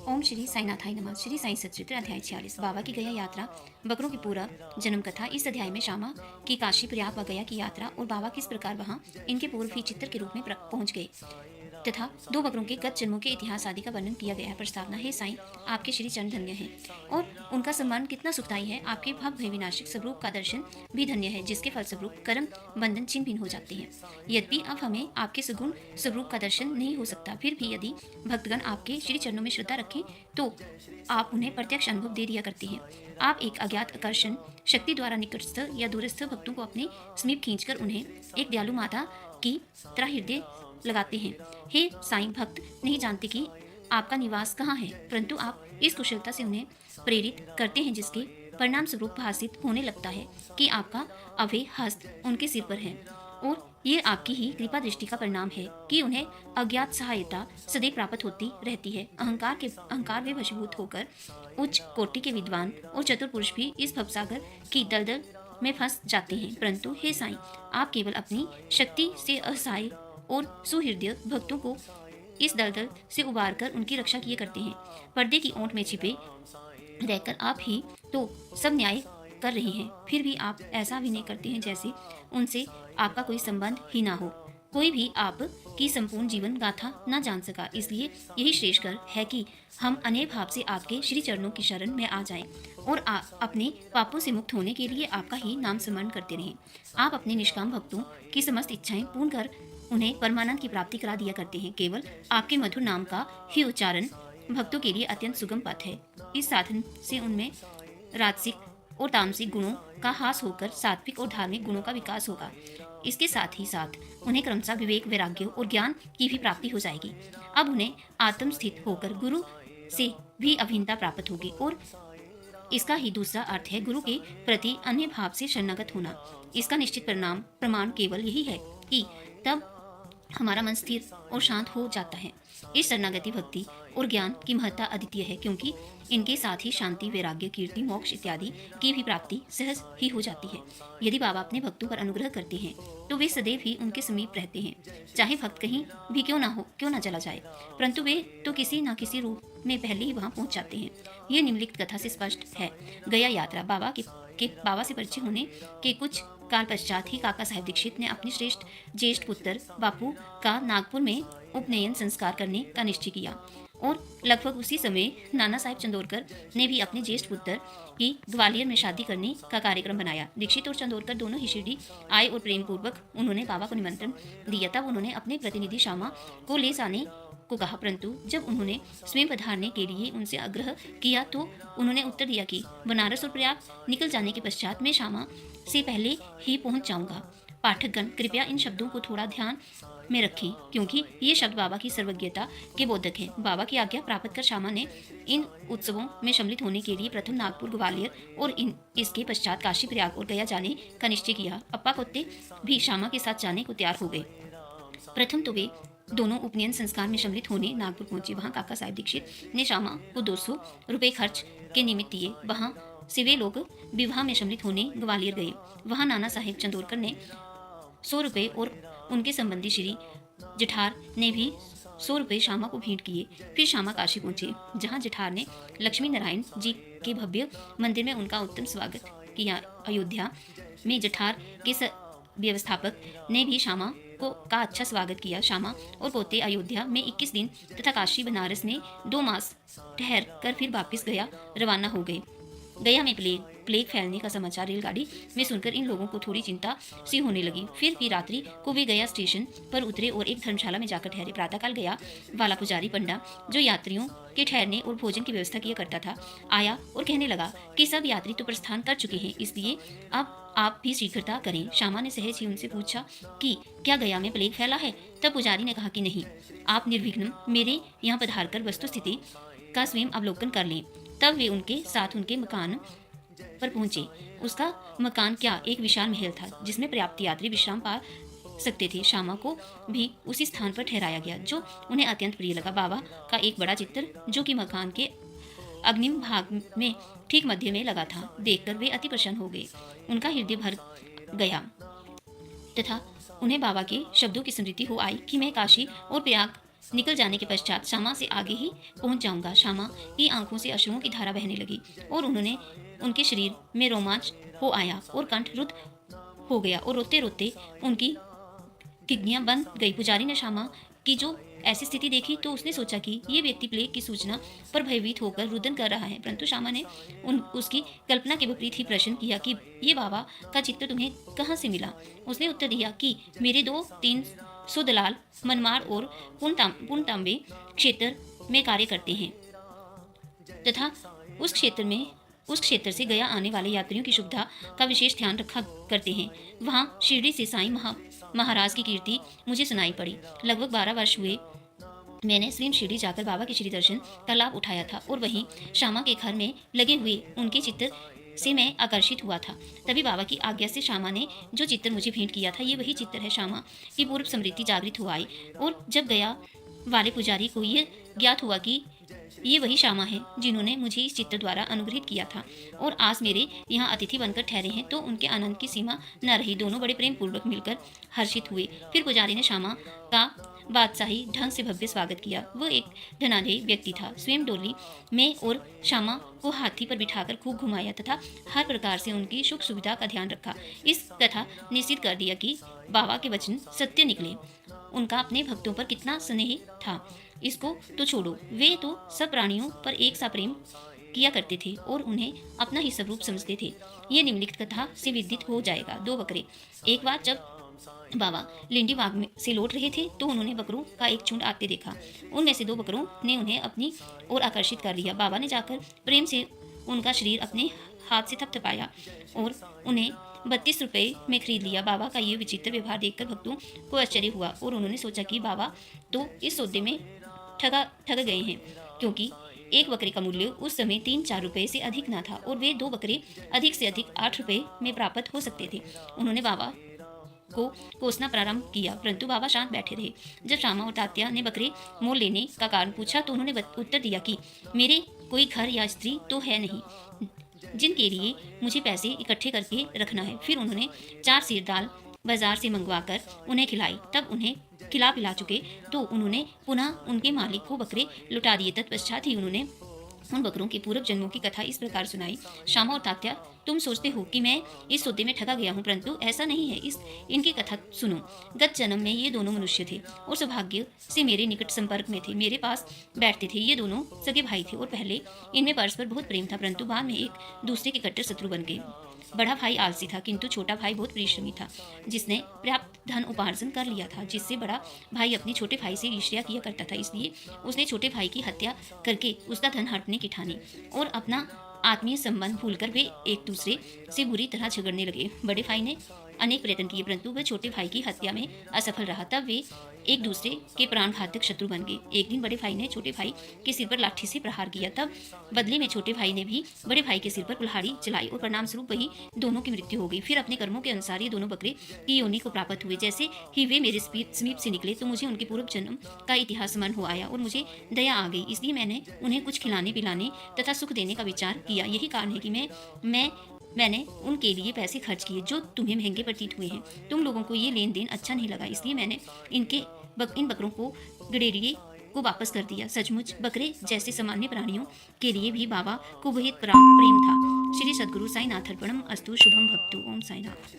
ओम श्री साईनाथाय नमः। श्री साई सच्चित्र अध्याय 46 बाबा की गया यात्रा, बकरों की पूरा जन्म कथा। इस अध्याय में श्यामा की काशी प्रयाग व गया की यात्रा और बाबा किस प्रकार वहां इनके पूर्व ही चित्र के रूप में पहुंच गए तथा दो बकरों के गत जन्मों के इतिहास आदि का वर्णन किया गया है। प्रस्तावना है साईं, आपके श्री चरण धन्य है और उनका सम्मान कितना सुखदायी है। आपके भव भय विनाशक स्वरूप का दर्शन भी धन्य है, जिसके फलस्वरूप कर्म बंधन छिन्न भिन्न हो जाते हैं। यद्यपि अब हमें आपके सुगुण स्वरूप का दर्शन नहीं हो सकता, फिर भी यदि भक्तगण आपके श्री चरणों में श्रद्धा रखें तो आप उन्हें प्रत्यक्ष अनुभव दे दिया करते हैं। आप एक अज्ञात आकर्षण शक्ति द्वारा निकटस्थ या दूरस्थ भक्तों को अपने समीप खींचकर उन्हें एक दयालु माता की तरह हृदय लगाते हैं। हे साईं, भक्त नहीं जानते कि आपका निवास कहाँ है, परंतु आप इस कुशलता से उन्हें प्रेरित करते हैं, जिसके परिणाम स्वरूप भाषित होने लगता है कि आपका अभय हस्त उनके सिर पर है और ये आपकी ही कृपा दृष्टि का परिणाम है कि उन्हें अज्ञात सहायता सदैव प्राप्त होती रहती है। अहंकार में वशीभूत होकर उच्च कोटि के विद्वान और चतुर पुरुष भी इस भवसागर की दलदल में फंस जाते हैं, परंतु हे साईं, आप केवल अपनी शक्ति से असहाय और सुहृदय भक्तों को इस दलदल से उबार कर उनकी रक्षा किए करते हैं। पर्दे की ओंठ में छिपे रहकर आप ही तो सब न्याय कर रहे हैं, फिर भी आप ऐसा भी नहीं करते हैं जैसे उनसे आपका कोई संबंध ही ना हो। कोई भी आप की संपूर्ण जीवन गाथा न जान सका, इसलिए यही श्रेष्ठकर है कि हम अनेक भाव से आपके श्री चरणों की शरण में आ जाएं और अपने पापों से मुक्त होने के लिए आपका ही नाम स्मरण करते रहें। आप अपने निष्काम भक्तों की समस्त इच्छाएं पूर्ण कर उन्हें परमानंद की प्राप्ति करा दिया करते हैं। केवल आपके मधुर नाम का ही उच्चारण भक्तों के लिए अत्यंत सुगम पथ है। इस साधन से उनमें राजसिक और तामसिक गुणों का हास होकर सात्विक और धार्मिक गुणों का विकास होगा। इसके साथ ही साथ उन्हें क्रमशः विवेक, वैराग्य और ज्ञान की भी प्राप्ति हो जाएगी। अब उन्हें आत्मस्थित होकर गुरु से भी अभिन्नता प्राप्त होगी और इसका ही दूसरा अर्थ है गुरु के प्रति अन्य भाव से शरणागत होना। इसका निश्चित प्रमाण केवल यही है कि तब हमारा मन स्थिर और शांत हो जाता है। इस शरणागति भक्ति और ज्ञान की महत्ता अद्वितीय है, क्योंकि इनके साथ ही शांति, वैराग्य, कीर्ति, मोक्ष इत्यादि की भी प्राप्ति सहज ही हो जाती है। यदि बाबा अपने भक्तों पर अनुग्रह करते हैं तो वे सदैव ही उनके समीप रहते हैं, चाहे भक्त कहीं भी क्यों ना चला जाए, परंतु वे तो किसी न किसी रूप में पहले ही वहां पहुंच जाते हैं। यह निम्नलिखित कथा से स्पष्ट है। गया यात्रा। बाबा से परिचय होने के कुछ काल पश्चात ही काका साहेब दीक्षित ने अपने ज्येष्ठ पुत्र बापू का नागपुर में उपनयन संस्कार करने का निश्चय किया और लगभग उसी समय नाना साहेब चंदोरकर ने भी अपने ज्येष्ठ पुत्र की ग्वालियर में शादी करने का कार्यक्रम बनाया। दीक्षित और चंदोरकर दोनों ही शिरडी आए और प्रेम पूर्वक उन्होंने बाबा को निमंत्रण दिया। तब उन्होंने अपने प्रतिनिधि श्यामा को ले जाने को कहा, परंतु जब उन्होंने स्वयं पधारने के लिए उनसे आग्रह किया तो उन्होंने उत्तर दिया कि बनारस और प्रयाग निकल जाने के पश्चात मैं श्यामा से पहले ही पहुंच जाऊंगा। पाठकगण कृपया इन शब्दों को थोड़ा ध्यान में रखें, क्योंकि ये शब्द बाबा की सर्वज्ञता के बोधक हैं। बाबा की आज्ञा प्राप्त कर श्यामा ने इन उत्सवों में सम्मिलित होने के लिए प्रथम नागपुर, ग्वालियर और इसके पश्चात काशी, प्रयाग और गया जाने का निश्चय किया। अप्पा कुत्ते भी श्यामा के साथ जाने को तैयार हो गए। प्रथम तो वे दोनों उपनयन संस्कार में सम्मिलित होने नागपुर पहुंचे। वहां काका साहेब दीक्षित ने श्यामा को 200 रुपये खर्च के निमित्त दिए। वहां से वे लोग विवाह में सम्मिलित होने ग्वालियर गए। वहां नाना साहेब चंदोरकर ने 100 रुपये और उनके संबंधी श्री जेठार ने भी 100 रुपये श्यामा को भेंट किए। फिर श्यामा काशी पहुंचे, जहां जेठार ने लक्ष्मी नारायण जी के भव्य मंदिर में उनका उत्तम स्वागत किया। अयोध्या में जेठार के व्यवस्थापक ने भी श्यामा का अच्छा स्वागत किया। श्यामा और पोते अयोध्या में 21 दिन तथा काशी, बनारस में 2 मास ठहर कर फिर वापस गया रवाना हो गए। गया में प्लेग फैलने का समाचार रेलगाड़ी में सुनकर इन लोगों को थोड़ी चिंता सी होने लगी। फिर भी रात्रि को वे गया स्टेशन पर उतरे और एक धर्मशाला में जाकर ठहरे। प्रातःकाल गया वाला पुजारी पंडा, जो यात्रियों के ठहरने और भोजन की व्यवस्था किया करता था, आया और कहने लगा कि सब यात्री तो प्रस्थान कर चुके हैं, इसलिए अब आप भी शीघ्रता करें। श्यामा ने सहज ही उनसे पूछा कि क्या गया में प्लेग फैला है? तब पुजारी ने कहा कि नहीं, आप निर्विघ्न मेरे यहाँ पधार कर वस्तु स्थिति का स्वयं अवलोकन कर लें। तब वे उनके साथ उनके मकान पर पहुंचे। उसका मकान क्या एक विशाल महल था, जिसमें पर्याप्त यात्री विश्राम पा सकते थे। श्यामा को भी उसी स्थान पर ठहराया गया, जो उन्हें अत्यंत प्रिय लगा। बाबा का एक बड़ा चित्र, जो कि मकान के अग्निम भाग में ठीक मध्य में लगा था, देखकर वे अति प्रसन्न हो गए। उनका हृदय भर गया तथा उन्हें बाबा के शब्दों की स्मृति हो आई कि मैं काशी और प्रयाग निकल जाने के पश्चात श्यामा से आगे ही पहुंच जाऊंगा। श्यामा की आंखों से अश्रुओं की धारा बहने लगी और उन्होंने उनके शरीर में रोमांच हो आया और कंठ रुद्ध हो गया और रोते रोते उनकी किडनियां बंद गई। पुजारी ने श्यामा की जो ऐसी स्थिति देखी तो उसने सोचा कि ये व्यक्ति प्लेग की सूचना पर भयभीत होकर रुदन कर रहा है, परंतु श्यामा ने उसकी कल्पना के विपरीत ही प्रश्न किया कि ये बाबा का चित्र तुम्हें कहाँ से मिला। उसने उत्तर दिया कि मेरे 2-3 दलाल मनमाड़ और पूर्णतांबे क्षेत्र में कार्य करते हैं तथा उस क्षेत्र से गया आने वाले यात्रियों की सुविधा का विशेष ध्यान रखा करते हैं। वहाँ शिरडी से साईं महाराज की कीर्ति मुझे सुनाई पड़ी। लगभग 12 वर्ष हुए मैंने श्री शिरडी जाकर बाबा के श्री दर्शन का लाभ उठाया था और वहीं श्यामा के घर में लगे हुए उनके चित्र से मैं आकर्षित हुआ था। तभी बाबा की आज्ञा से श्यामा ने जो चित्र मुझे भेंट किया था, ये वही चित्र है। श्यामा की पूर्व स्मृति जागृत हो आई और जब गया वाले पुजारी को यह ज्ञात हुआ कि ये वही श्यामा है जिन्होंने मुझे इस चित्र द्वारा अनुग्रहित किया था और आज मेरे यहाँ अतिथि बनकर ठहरे हैं, तो उनके आनंद की सीमा न रही। दोनों बड़े प्रेम पूर्वक मिलकर हर्षित हुए। फिर पुजारी ने श्यामा का बादशाही ढंग से भव्य स्वागत किया। वह एक धनाढ्य व्यक्ति था। स्वयं डोली में और श्यामा को हाथी पर बिठाकर खूब घुमाया तथा हर प्रकार से उनकी सुख सुविधा का ध्यान रखा। इस कथा निश्चित कर दिया कि बाबा के वचन सत्य निकले। उनका अपने भक्तों पर कितना स्नेह था, इसको तो छोड़ो, वे तो सब प्राणियों पर एक सा प्रेम किया करते थे और उन्हें अपना ही स्वरूप समझते थे। ये निम्नलिखित कथा से विदित हो जाएगा। 2 बकरे। एक बार जब बाबा लिंडी बाग में से लौट रहे थे तो उन्होंने बकरों का एक झुंड आते देखा। उनमें से 2 बकरों ने उन्हें अपनी ओर आकर्षित कर लिया। बाबा ने जाकर प्रेम से उनका शरीर अपने हाथ से थपथपाया और उन्हें 32 रुपये में खरीद लिया। बाबा का ये विचित्र व्यवहार देखकर भक्तों को आश्चर्य हुआ और उन्होंने सोचा कि बाबा तो इस सौदे में ठग गए हैं, क्योंकि एक बकरे का मूल्य उस समय 3-4 रुपये से अधिक न था और वे 2 बकरे अधिक से अधिक 8 रुपये में प्राप्त हो सकते थे। उन्होंने बाबा को कोसना प्रारंभ किया, परंतु बाबा शांत बैठे रहे। जब श्यामा और तात्या ने बकरे मोल लेने का कारण पूछा तो उन्होंने उत्तर दिया कि मेरे कोई घर या स्त्री तो है नहीं जिनके लिए मुझे पैसे इकट्ठे करके रखना है। फिर उन्होंने 4 सेर दाल बाजार से मंगवाकर उन्हें खिलाई। तब उन्हें खिला पिला चुके तो उन्होंने पुनः उनके मालिक को बकरे लुटा दिए। तत्पश्चात ही उन्होंने उन बकरों के पूर्व जन्मों की कथा इस प्रकार सुनाई। श्यामा और तात्या, तुम सोचते हो कि मैं इस सौदे में ठगा गया हूँ, परंतु ऐसा नहीं है। इनकी कथा सुनो। गत जन्म में ये दोनों मनुष्य थे और सौभाग्य से मेरे निकट संपर्क में थे, मेरे पास बैठते थे। ये दोनों सगे भाई थे और पहले इनमें परस्पर बहुत प्रेम था, परंतु बाद में एक दूसरे के कट्टर शत्रु बन गए। बड़ा भाई आलसी था, किंतु छोटा भाई बहुत परिश्रमी था, जिसने पर्याप्त धन उपार्जन कर लिया था, जिससे बड़ा भाई अपने छोटे भाई से ईर्ष्या किया करता था। इसलिए उसने छोटे भाई की हत्या करके उसका धन हड़पने की ठानी और अपना आत्मीय संबंध भूलकर वे एक दूसरे से बुरी तरह झगड़ने लगे। बड़े भाई ने अनेक प्रयत्न किए, परंतु वह छोटे भाई की हत्या में असफल रहा। तब वे एक दूसरे के प्राण घातक शत्रु बन गए। एक दिन बड़े भाई ने छोटे भाई के सिर पर लाठी से प्रहार किया। तब बदले में छोटे भाई ने भी बड़े भाई के सिर पर कुल्हाड़ी चलाई और परिणाम स्वरूप वही दोनों की मृत्यु हो गई। फिर अपने कर्मों के अनुसार ये दोनों बकरे की योनि को प्राप्त हुए। जैसे ही वे मेरे समीप से निकले तो मुझे उनके पूर्व जन्म का इतिहास स्मरण हो आया और मुझे दया आ गई। इसलिए मैंने उन्हें कुछ खिलाने पिलाने तथा सुख देने का विचार किया। यही कारण है कि मैंने उनके लिए पैसे खर्च किए जो तुम्हें महंगे प्रतीत हुए हैं। तुम लोगों को ये लेन देन अच्छा नहीं लगा, इसलिए मैंने इन बकरों को गडेरिए को वापस कर दिया। सचमुच बकरे जैसे सामान्य प्राणियों के लिए भी बाबा को बहुत प्रेम था। श्री सद्गुरु साईनाथ अर्पणम अस्तु। शुभम भक्तु। ओम साईनाथ।